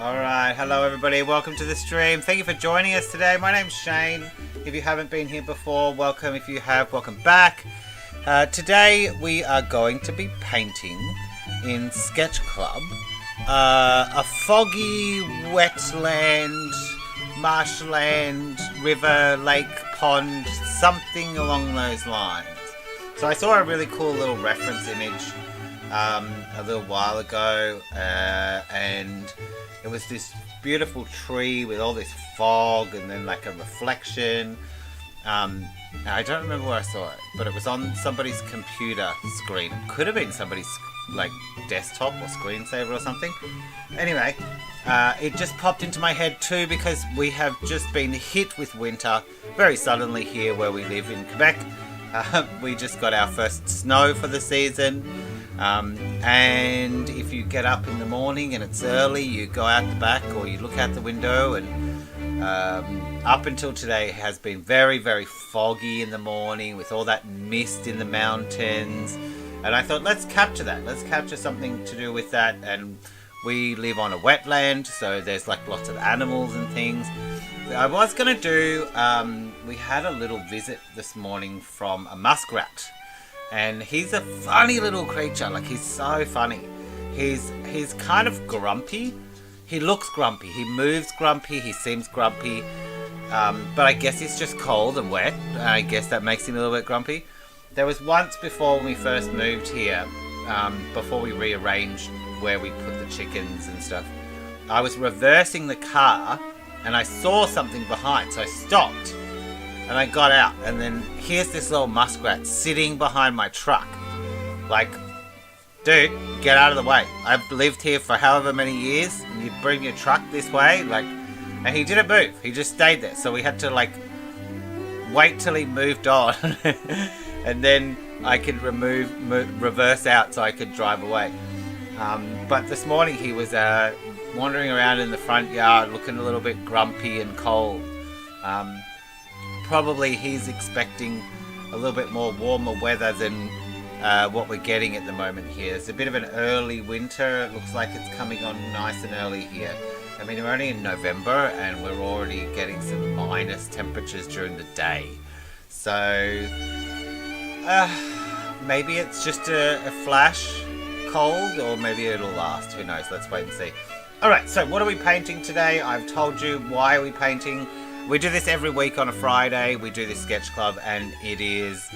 Alright, hello everybody, welcome to the stream. Thank you for joining us today. My name's Shane. If you haven't been here before, welcome. If you have, welcome back. Today we are going to be painting in SketchClub a foggy wetland, marshland, river, lake, pond, something along those lines. So I saw a really cool little reference image a little while ago, and it was this beautiful tree with all this fog and then like a reflection. I don't remember where I saw it, but it was on somebody's computer screen. It could have been somebody's like desktop or screensaver or something. Anyway, it just popped into my head too because we have just been hit with winter very suddenly here where we live in Quebec. We just got our first snow for the season. And if you get up in the morning and it's early, you go out the back or you look out the window, and up until today it has been very, very foggy in the morning with all that mist in the mountains. And I thought, let's capture that. Let's capture something to do with that. And we live on a wetland, so there's like lots of animals and things. I was going to do, we had a little visit this morning from a muskrat. And he's a funny little creature, like he's so funny. He's kind of grumpy. He looks grumpy, he moves grumpy, he seems grumpy. But I guess he's just cold and wet. I guess that makes him a little bit grumpy. There was once before when we first moved here, before we rearranged where we put the chickens and stuff, I was reversing the car and I saw something behind, so I stopped. And I got out, and then here's this little muskrat sitting behind my truck. Like, dude, get out of the way. I've lived here for however many years, and you bring your truck this way, like, and he didn't move. He just stayed there. So we had to, like, wait till he moved on, and then I could reverse out so I could drive away. But this morning he was wandering around in the front yard, looking a little bit grumpy and cold. Probably he's expecting a little bit more warmer weather than what we're getting at the moment here. It's a bit of an early winter. It looks like it's coming on nice and early here. I mean, we're only in November and we're already getting some minus temperatures during the day. So maybe it's just a flash cold, or maybe it'll last. Who knows? Let's wait and see. Alright, so what are we painting today? I've told you why are we painting. We do this every week on a Friday. We do this sketch club, and it is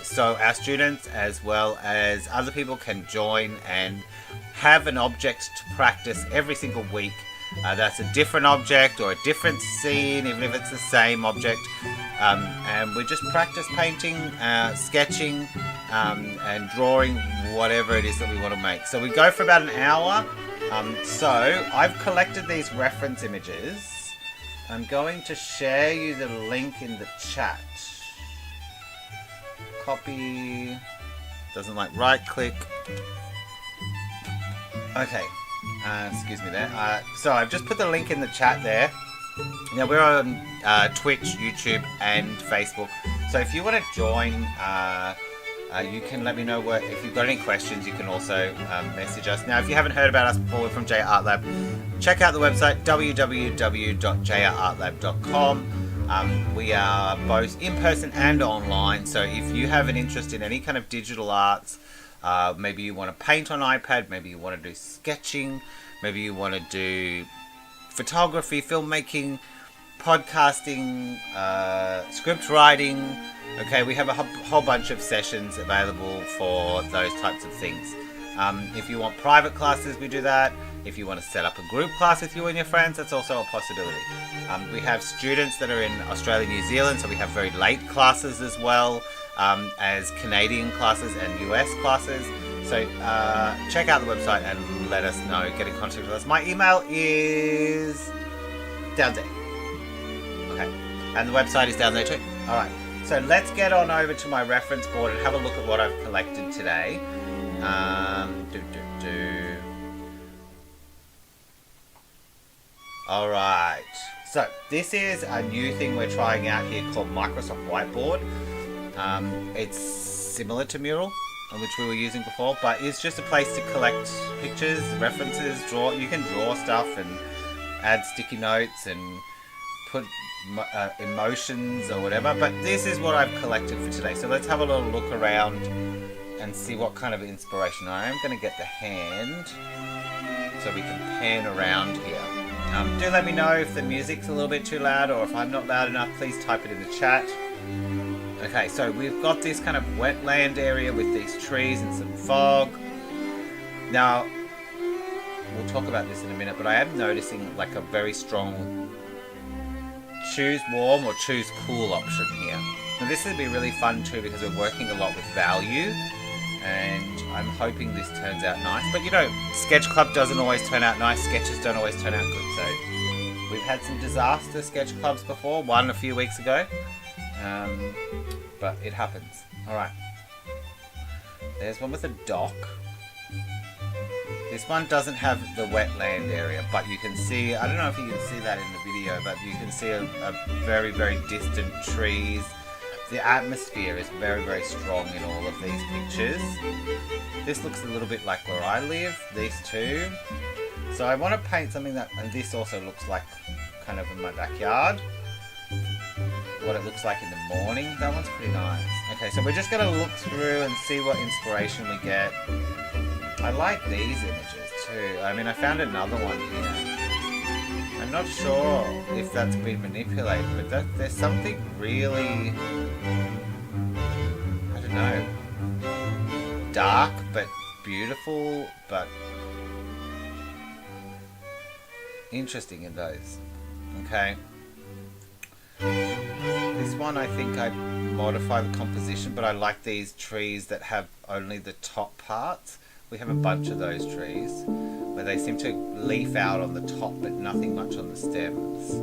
so our students as well as other people can join and have an object to practice every single week. That's a different object or a different scene, even if it's the same object. And we just practice painting, sketching, and drawing whatever it is that we want to make. So we go for about an hour. So I've collected these reference images. I'm going to share you the link in the chat. Copy. Doesn't like right click. Okay. Excuse me there. So I've just put the link in the chat there. Now we're on Twitch, YouTube, and Facebook. So if you want to join, you can let me know if you've got any questions. You can also message us. Now, if you haven't heard about us before, we're from JR Art Lab. Check out the website www.jrartlab.com. We are both in person and online. So if you have an interest in any kind of digital arts, maybe you want to paint on iPad, maybe you want to do sketching, maybe you want to do photography, filmmaking, podcasting, script writing. Okay, we have a whole bunch of sessions available for those types of things. If you want private classes, we do that. If you want to set up a group class with you and your friends, that's also a possibility. We have students that are in Australia, New Zealand, so we have very late classes as well as Canadian classes and US classes. So check out the website and let us know. Get in contact with us. My email is down there. Okay, and the website is down there too. All right. So let's get on over to my reference board and have a look at what I've collected today. Alright, so this is a new thing we're trying out here called Microsoft Whiteboard. It's similar to Mural, which we were using before, but it's just a place to collect pictures, references, draw. You can draw stuff and add sticky notes and put emotions or whatever, but this is what I've collected for today. So let's have a little look around and see what kind of inspiration. I am going to get the hand so we can pan around here. Do let me know if the music's a little bit too loud, or if I'm not loud enough, please type it in the chat. Okay, so we've got this kind of wetland area with these trees and some fog. Now, we'll talk about this in a minute, but I am noticing like a very strong choose warm or choose cool option here. Now this will be really fun too, because we're working a lot with value, and I'm hoping this turns out nice. But you know, SketchClub doesn't always turn out nice, sketches don't always turn out good, so we've had some disaster sketch clubs before, one a few weeks ago, but it happens. Alright, there's one with a dock. This one doesn't have the wetland area, but you can see, I don't know if you can see that in the video, but you can see a very, very distant trees. The atmosphere is very, very strong in all of these pictures. This looks a little bit like where I live, these two. So I want to paint something that, and this also looks like kind of in my backyard. What it looks like in the morning. That one's pretty nice. Okay, so we're just going to look through and see what inspiration we get. I like these images too. I mean, I found another one here. I'm not sure if that's been manipulated, but there's something really, I don't know, dark but beautiful, but interesting in those. Okay. This one, I think I modify the composition, but I like these trees that have only the top parts. We have a bunch of those trees where they seem to leaf out on the top but nothing much on the stems.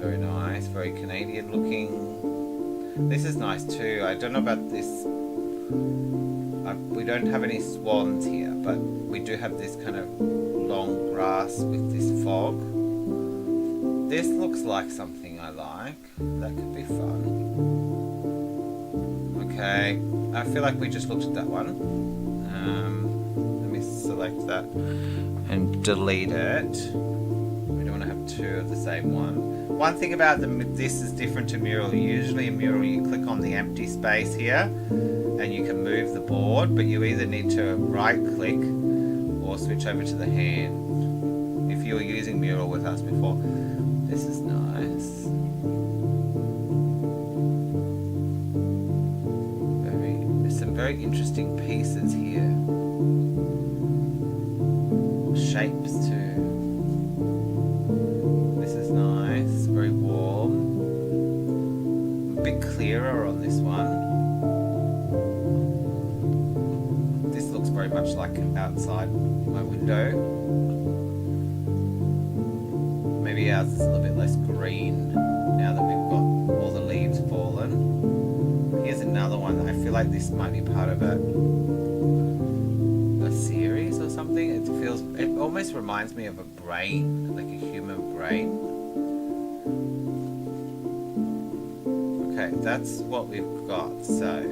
Very nice, very Canadian looking. This is nice too. I don't know about this. We don't have any swans here, but we do have this kind of long grass with this fog. This looks like something I like. That could be fun. Okay, I feel like we just looked at that one. Let me select that and delete it. We don't want to have two of the same one. One thing about this is different to mural. Usually in mural you click on the empty space here and you can move the board, but you either need to right click or switch over to the hand if you were using mural with us before. This is nice. Some very interesting pieces here. Shapes too. This is nice, very warm. A bit clearer on this one. This looks very much like outside my window. Maybe ours is a little bit less green now that we've got all the leaves fallen. Here's another one. I feel like this might be part of a series or something. It almost reminds me of a brain, like a human brain. Okay, that's what we've got. So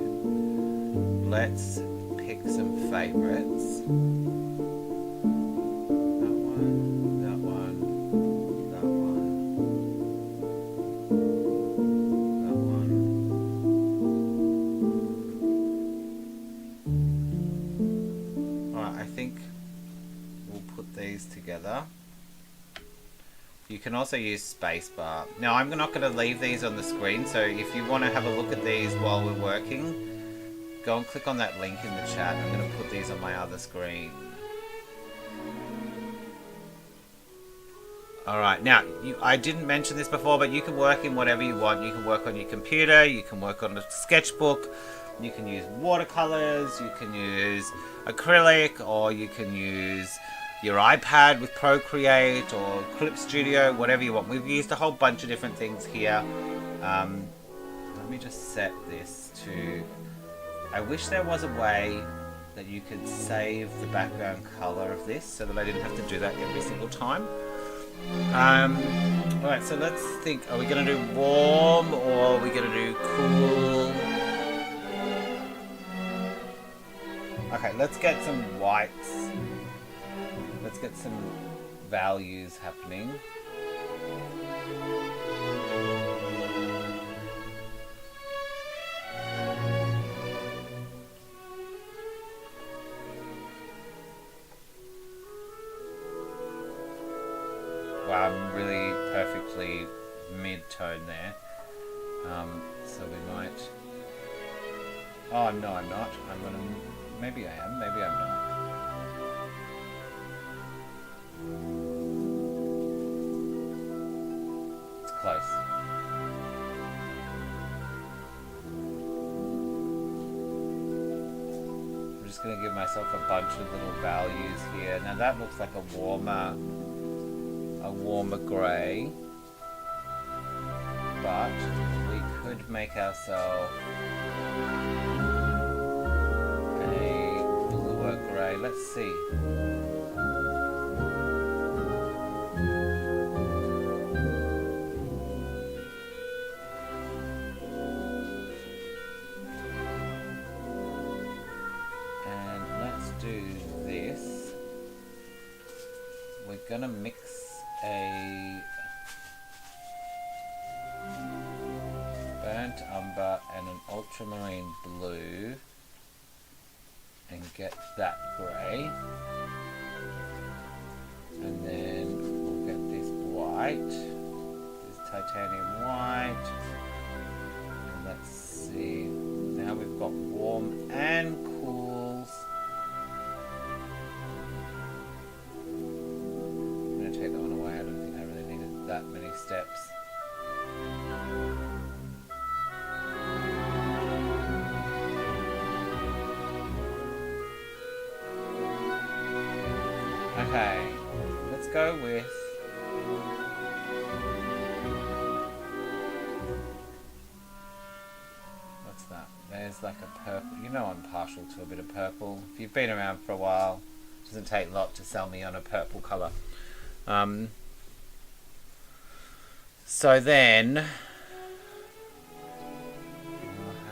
let's pick some favorites. That one, that one, that one, that one. Alright, I think we'll put these together. You can also use spacebar. Now I'm not going to leave these on the screen, so if you want to have a look at these while we're working, go and click on that link in the chat. I'm going to put these on my other screen. Alright, now, I didn't mention this before, but you can work in whatever you want. You can work on your computer, you can work on a sketchbook, you can use watercolors, you can use acrylic, or you can use your iPad with Procreate or Clip Studio, whatever you want. We've used a whole bunch of different things here. Let me just set this to... I wish there was a way that you could save the background color of this so that I didn't have to do that every single time. Alright, so let's think. Are we going to do warm or are we going to do cool? let's get some whites. Let's get some values happening. Wow, I'm really perfectly mid-tone there. So we might... Oh, no, I'm not. I'm gonna... Maybe I am, maybe I'm not. It's close. I'm just gonna give myself a bunch of little values here. Now that looks like a warmer grey, but we could make ourselves a bluer grey. Let's see. And let's do this. We're gonna mix a burnt umber and an ultramarine blue and get that grey, and then we'll get this white, this titanium white, and let's see, now we've got warm and cools. Take that one away. I don't think I really needed that many steps. Okay, let's go with what's that? There's like a purple. You know I'm partial to a bit of purple. If you've been around for a while, it doesn't take a lot to sell me on a purple colour. So then we'll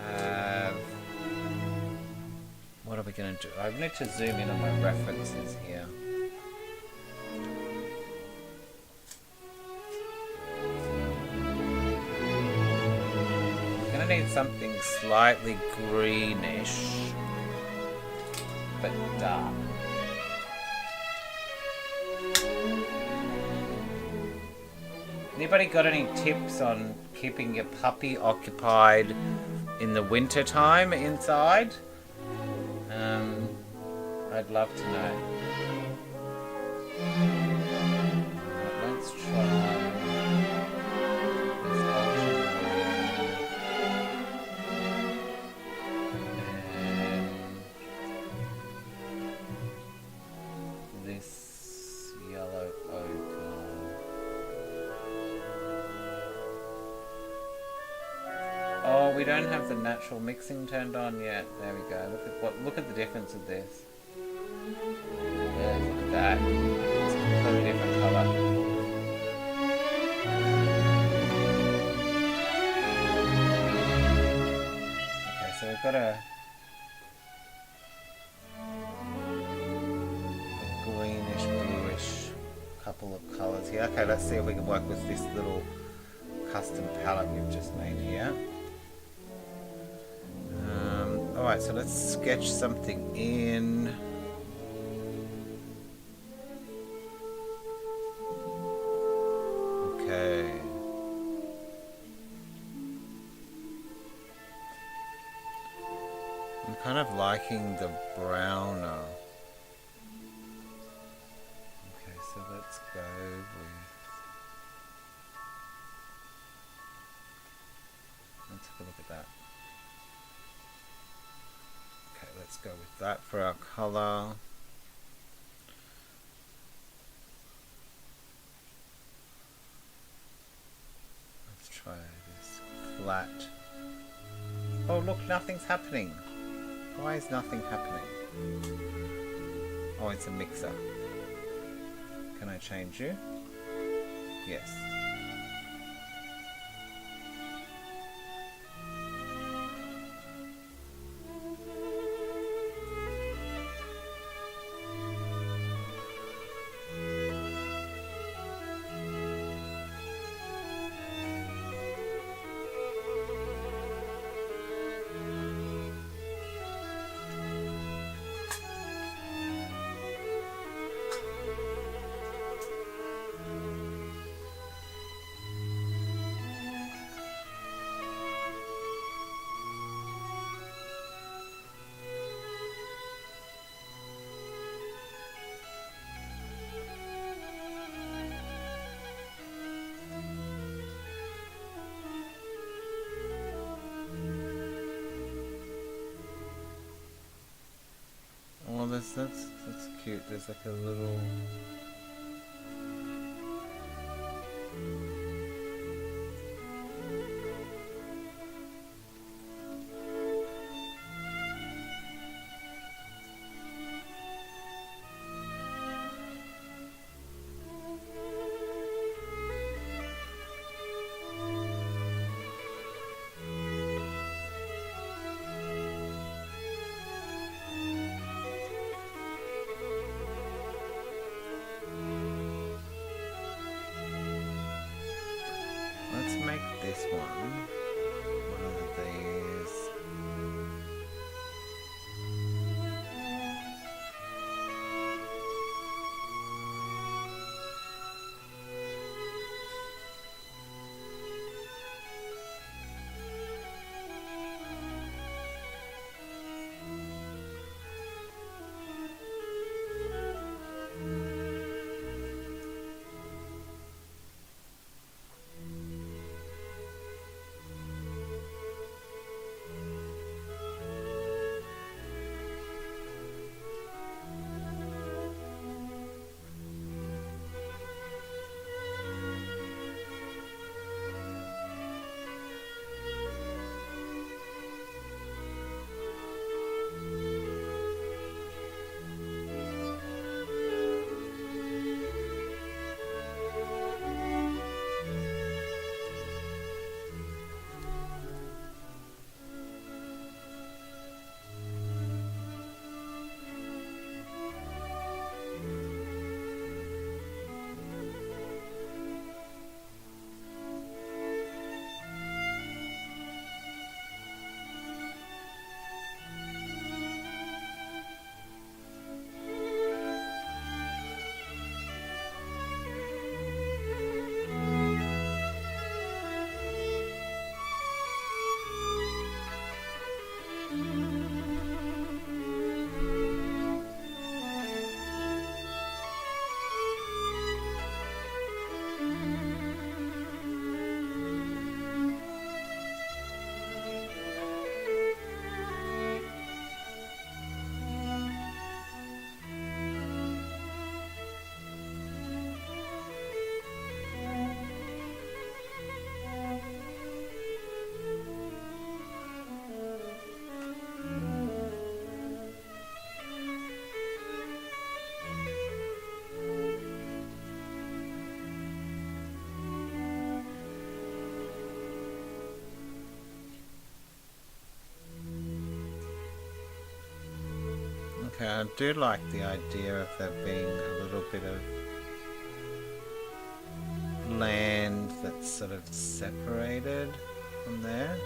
have, what are we going to do? I need to zoom in on my references here. I'm going to need something slightly greenish but dark. Anybody got any tips on keeping your puppy occupied in the winter time inside? I'd love to know. Let's try this and this yellow ochre. Oh, we don't have the natural mixing turned on yet. There we go. Look at the difference of this. Yeah, look at that. It's a completely different colour. Okay, so we've got a greenish, bluish couple of colours here. Okay, let's see if we can work with this little custom palette we've just made here. Alright, so let's sketch something in. Okay. I'm kind of liking the browner. Okay, so let's go with... Let's have a look at that. Okay, let's go with that for our colour. Let's try this flat. Oh look, nothing's happening. Why is nothing happening? Oh, it's a mixer. Can I change you? Yes. Oh, that's cute. There's like a little. Let's make this one of these. Okay, I do like the idea of there being a little bit of land that's sort of separated from there.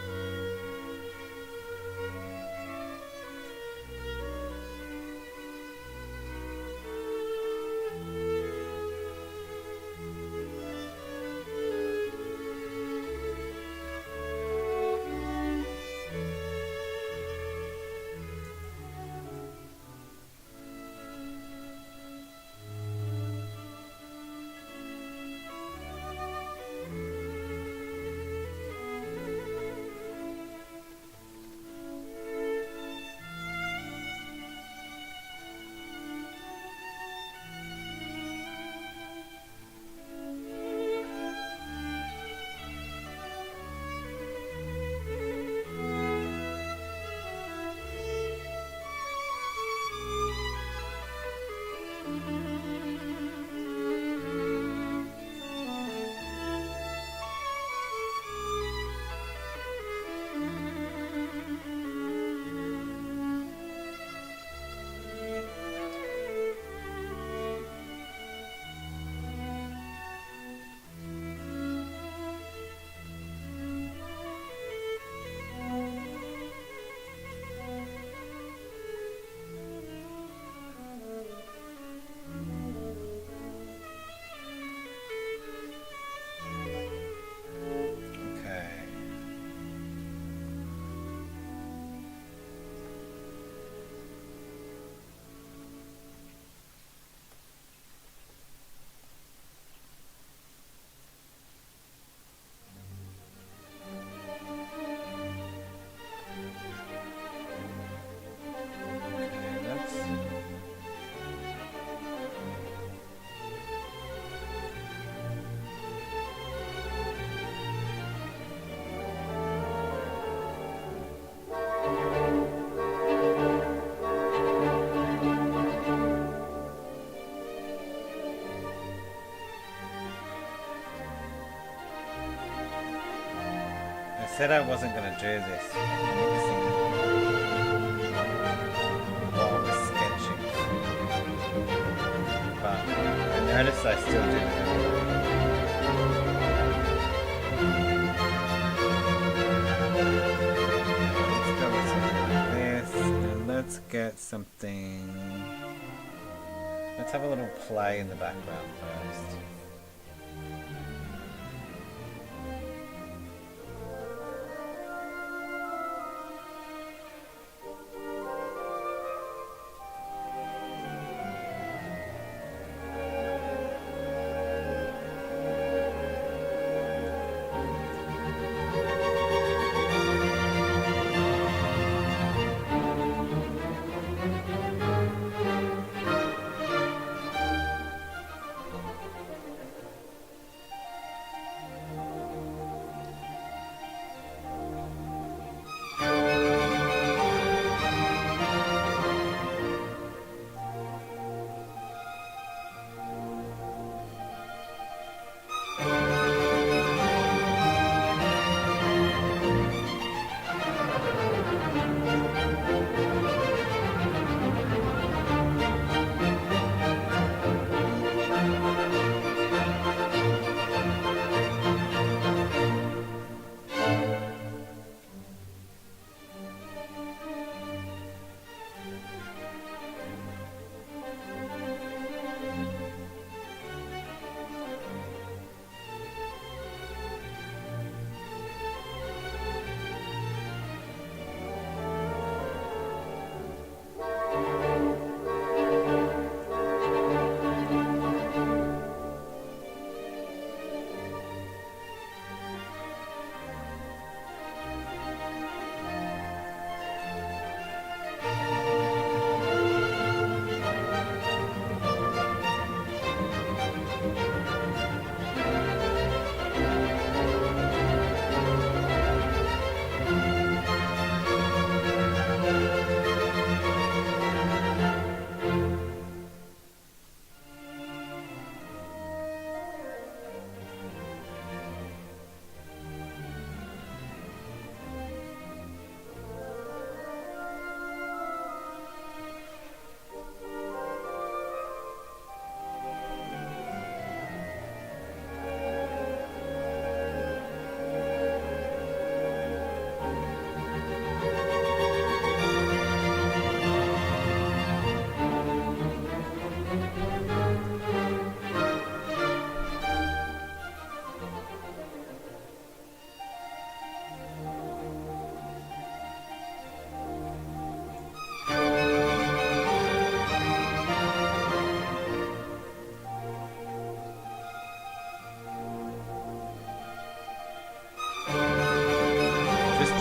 said I wasn't going to do this mixing while I was sketching, but I noticed I still did it anyway. Let's go with something like this, and let's get something. Let's have a little play in the background first.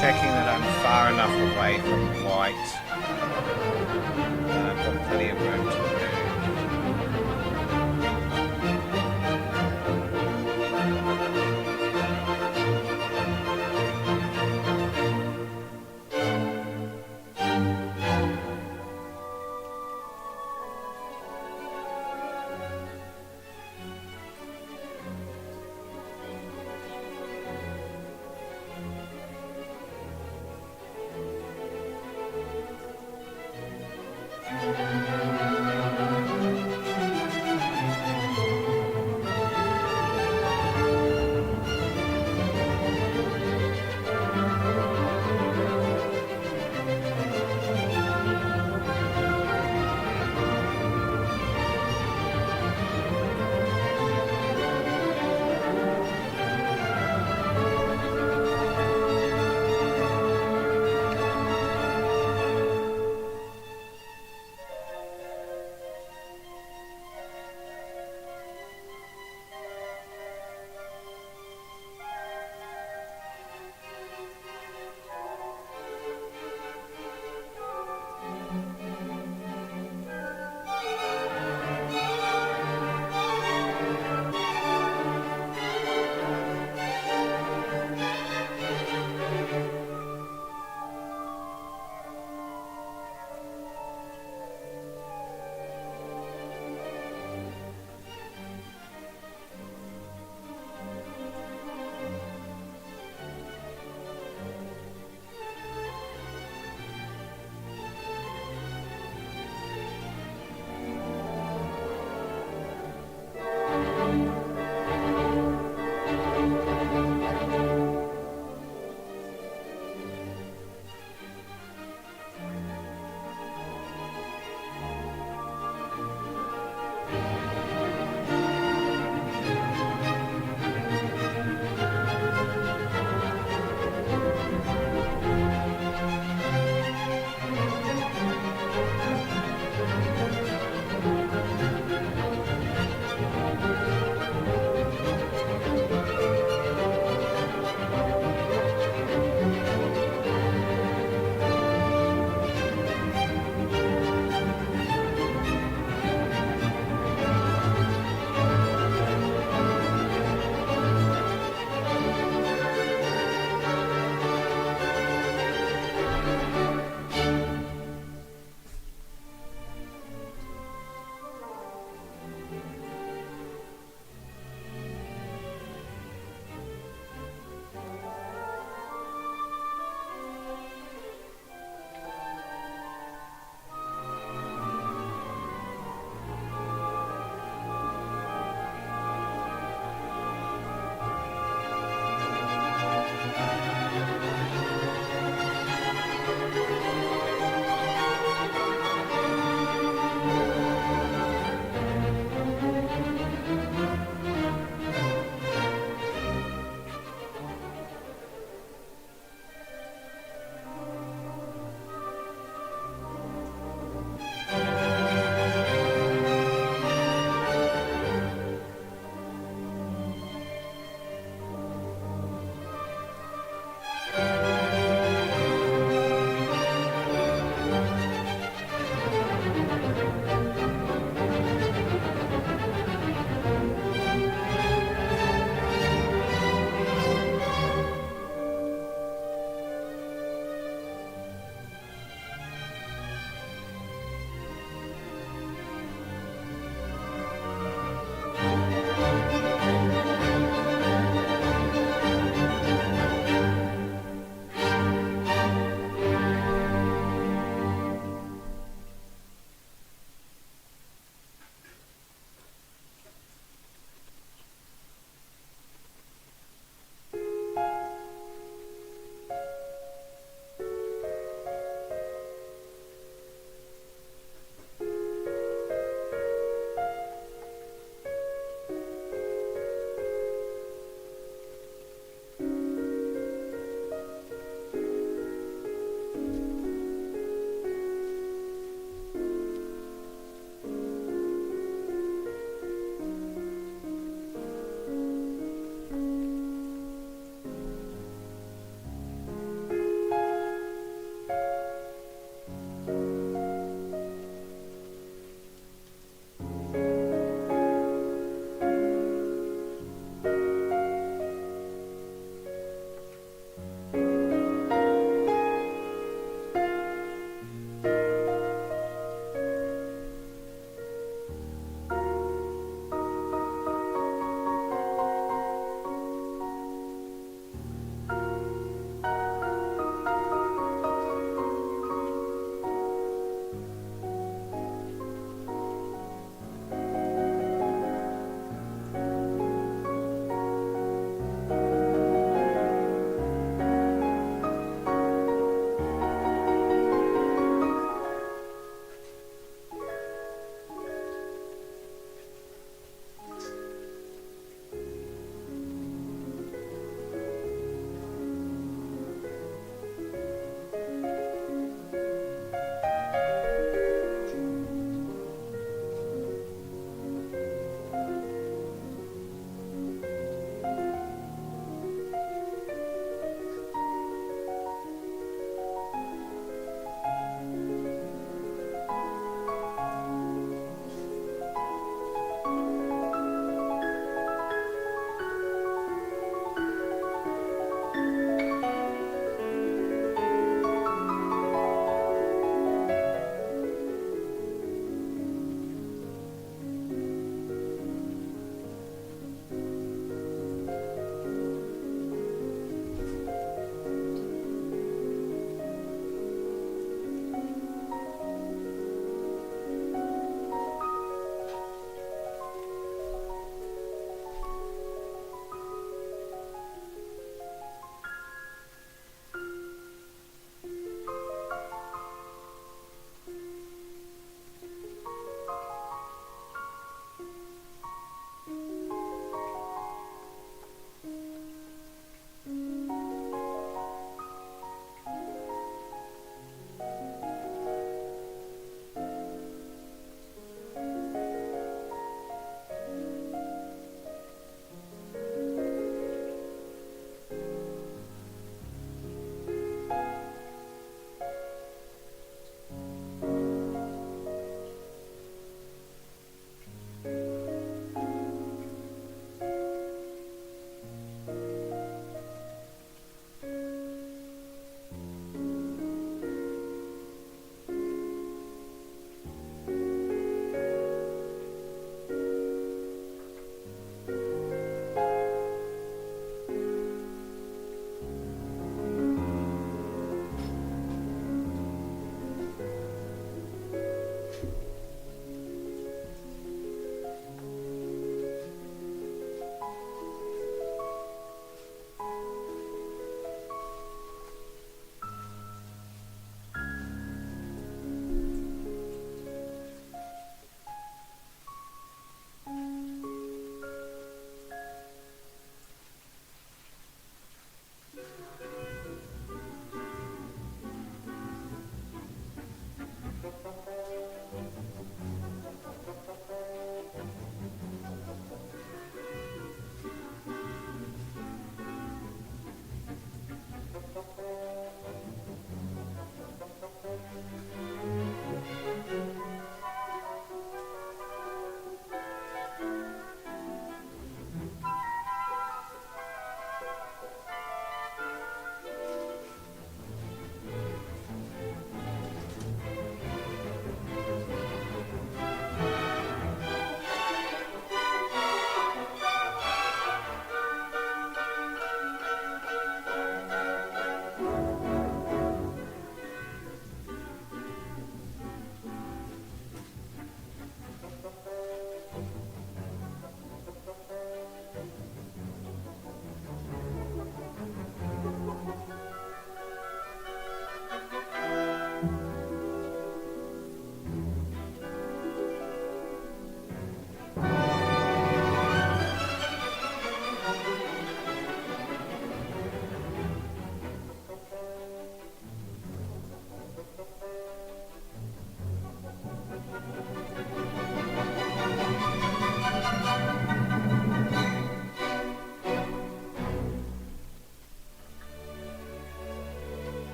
Checking that I'm far enough away from white and I've got plenty of room to move.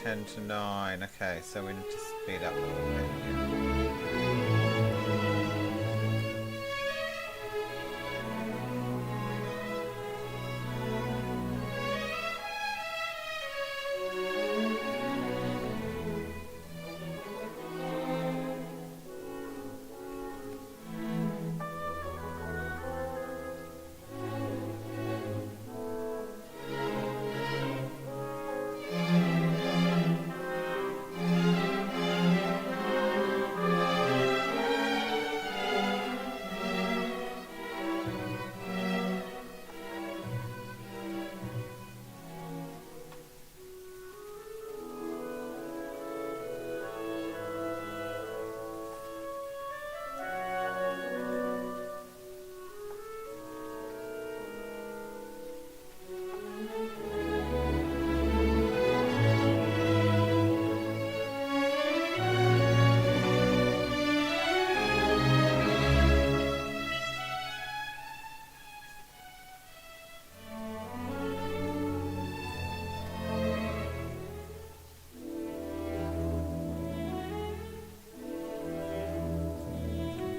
10 to 9. Okay, so we need to speed up a little bit here.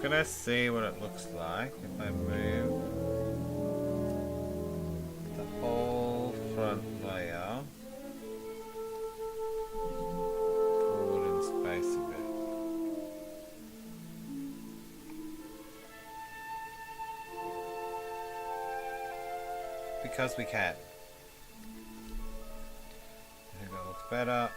I'm gonna see what it looks like if I move the whole front layer forward in space a bit. Because we can. I think that looks better.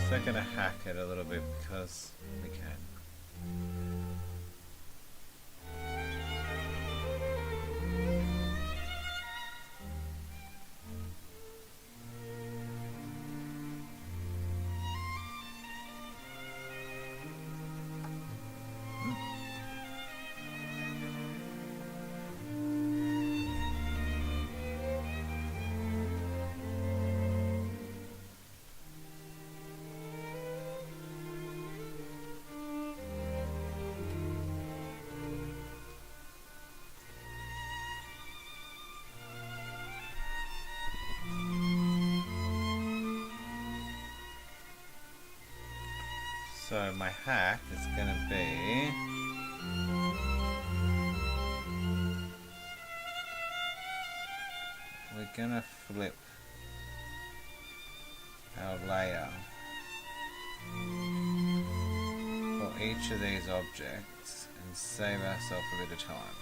I'm going to hack it a little bit because we can. So my hack is going to be we're going to flip our layer for each of these objects and save ourselves a bit of time.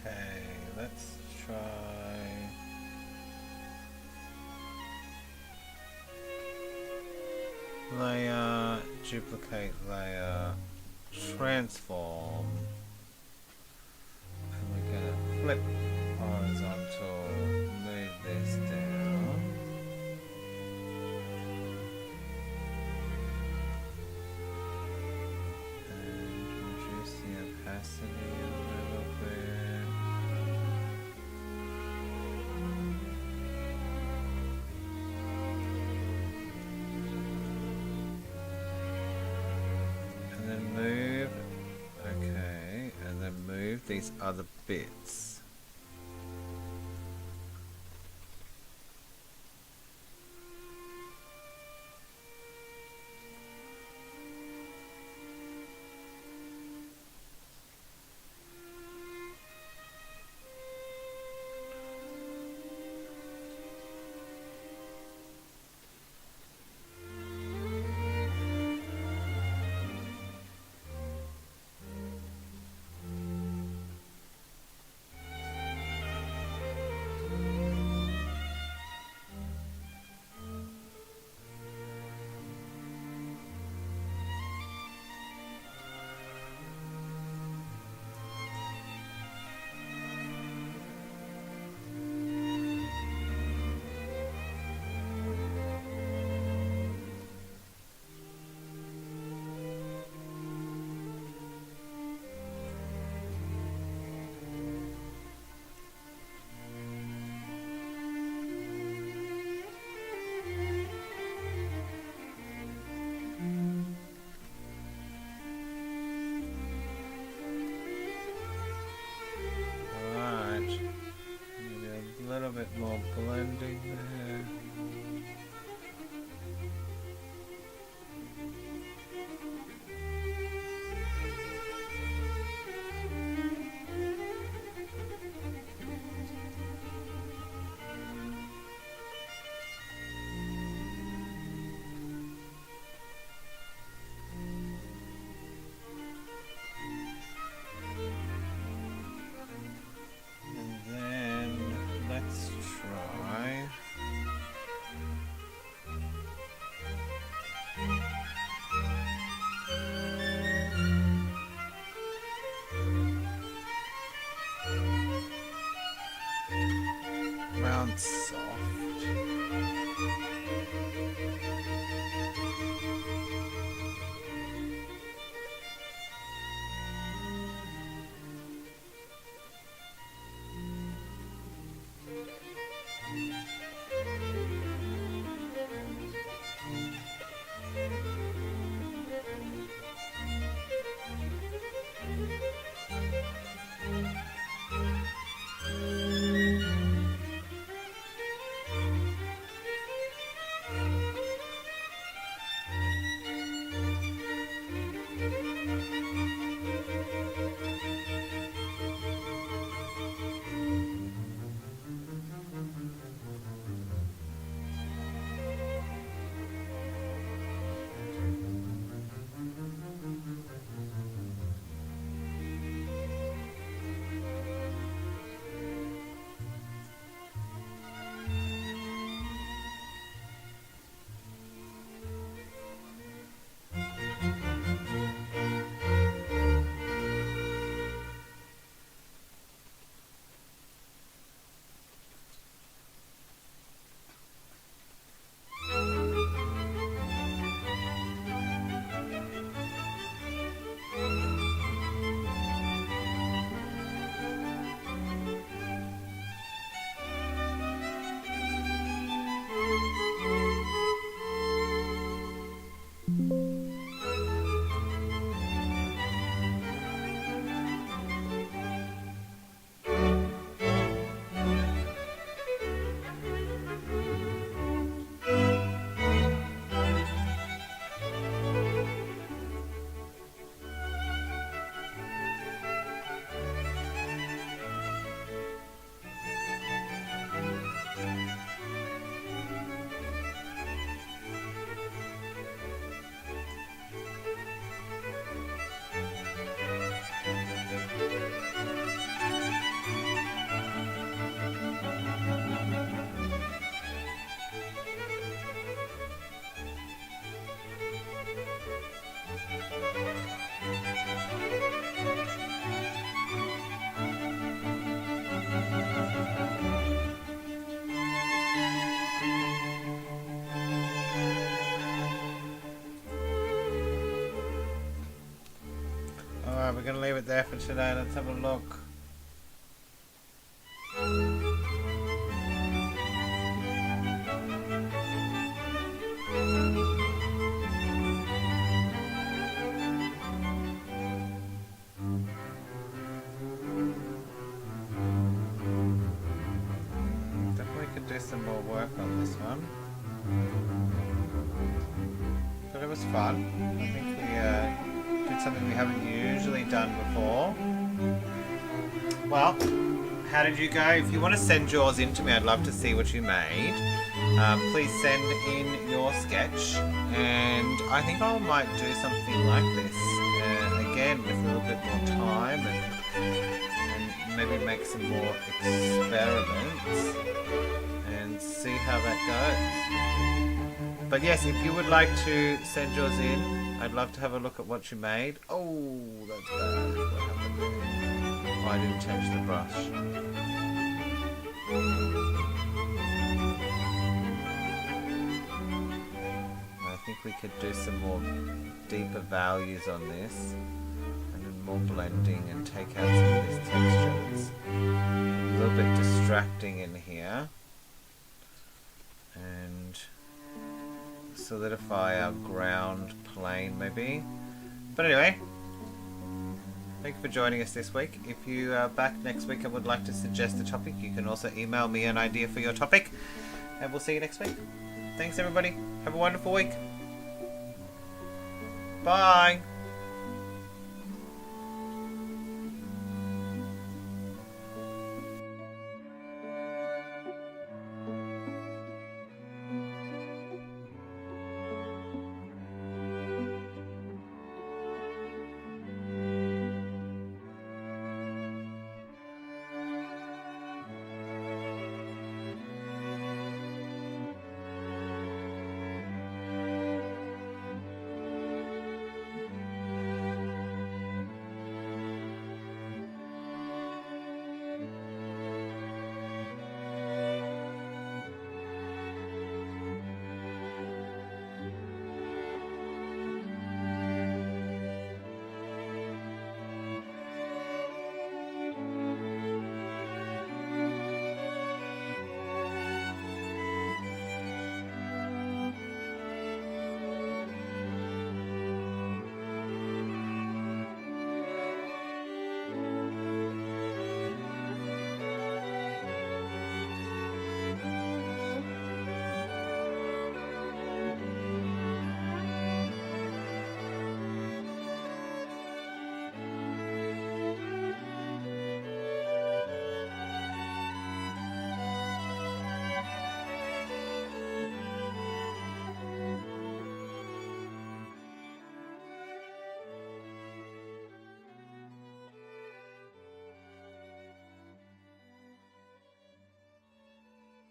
Okay, let's try. Layer, duplicate layer, transform. And we're gonna flip horizontal, move this down. And reduce the opacity a little bit. And then move, okay, and then move these other bits. A little bit more blending there. And then let's try. Round soft. there for today. Let's have a look. Definitely could do some more work on this one. But it was fun. I think we did something we haven't usually done before. Well, how did you go? If you want to send yours in to me, I'd love to see what you made. Please send in your sketch, and I think I might do something like this again with a little bit more time and maybe make some more experiments and see how that goes. But yes, if you would like to send yours in, I'd love to have a look at what you made. Oh, that's bad. What happened there? Oh, I didn't change the brush. I think we could do some more deeper values on this and then more blending and take out some of this texture that's a little bit distracting in here, and solidify our ground plane maybe. But anyway, thank you for joining us this week. If you are back next week and would like to suggest a topic, you can also email me an idea for your topic, and we'll see you next week. Thanks everybody. Have a wonderful week. Bye.